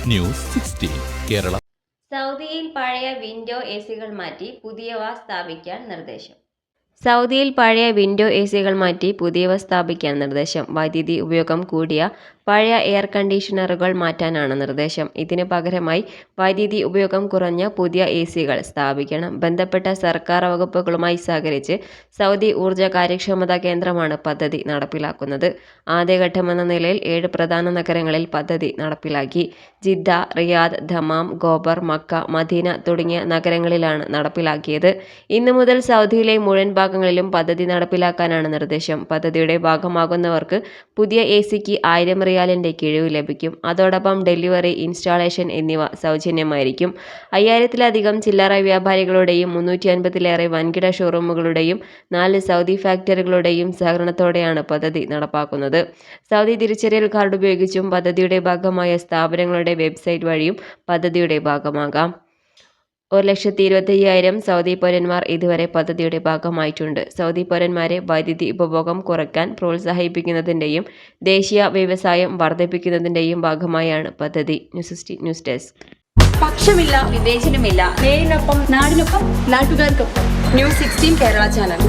News 16 Kerala. സൗദിയിൽ പഴയ window എസികൾ മാറ്റി പുതിയവ സ്ഥാപിക്കാൻ നിർദ്ദേശം. സൗദിയിൽ പഴയ വിൻഡോ എസികൾ മാറ്റി പുതിയവ സ്ഥാപിക്കാൻ നിർദ്ദേശം. വൈദ്യുതി ഉപയോഗം കൂടിയ പഴയ എയർ കണ്ടീഷണറുകൾ മാറ്റാനാണ് നിർദ്ദേശം. ഇതിന് പകരമായി വൈദ്യുതി ഉപയോഗം കുറഞ്ഞ പുതിയ എസികൾ സ്ഥാപിക്കണം. ബന്ധപ്പെട്ട സർക്കാർ വകുപ്പുകളുമായി സഹകരിച്ച് സൗദി ഊർജ്ജ കാര്യക്ഷമതാ കേന്ദ്രമാണ് പദ്ധതി നടപ്പിലാക്കുന്നത്. ആദ്യഘട്ടമെന്ന നിലയിൽ 7 പ്രധാന നഗരങ്ങളിൽ പദ്ധതി നടപ്പിലാക്കി. Jeddah, Riyadh, Dammam, Khobar, Mecca, Medina തുടങ്ങിയ നഗരങ്ങളിലാണ് നടപ്പിലാക്കിയത്. ഇന്നു മുതൽ സൗദിയിലെ മുഴുവൻ ഭാഗങ്ങളിലും പദ്ധതി നടപ്പിലാക്കാനാണ് നിർദ്ദേശം. പദ്ധതിയുടെ ഭാഗമാകുന്നവർക്ക് പുതിയ എസിക്ക് 1000 റിയാലിന്റെ കിഴിവ് ലഭിക്കും. അതോടൊപ്പം ഡെലിവറി, ഇൻസ്റ്റാളേഷൻ എന്നിവ സൗജന്യമായിരിക്കും. 5000-ലധികം ചില്ലറ വ്യാപാരികളുടെയും 350-ലേറെ വൻകിട ഷോറൂമുകളുടെയും 4 സൗദി ഫാക്ടറികളുടെയും സഹകരണത്തോടെയാണ് പദ്ധതി നടപ്പാക്കുന്നത്. സൗദി തിരിച്ചറിയൽ കാർഡ് ഉപയോഗിച്ചും പദ്ധതിയുടെ ഭാഗമായ സ്ഥാപനങ്ങളുടെ വെബ്സൈറ്റ് വഴിയും പദ്ധതിയുടെ ഭാഗമാകാം. 1,25,000 സൗദി പൗരന്മാർ ഇതുവരെ പദ്ധതിയുടെ ഭാഗമായിട്ടുണ്ട്. സൗദി പൗരന്മാരെ വൈദ്യുതി ഉപഭോഗം കുറയ്ക്കാൻ പ്രോത്സാഹിപ്പിക്കുന്നതിന്റെയും ദേശീയ വ്യവസായം വർദ്ധിപ്പിക്കുന്നതിന്റെയും ഭാഗമായാണ് പദ്ധതി. News desk. പക്ഷമില്ല, വിവേചനമില്ല. നേരിനൊപ്പം, നാടിനൊപ്പം, നാട്ടുകാർക്കൊപ്പം. News 16 Kerala channel.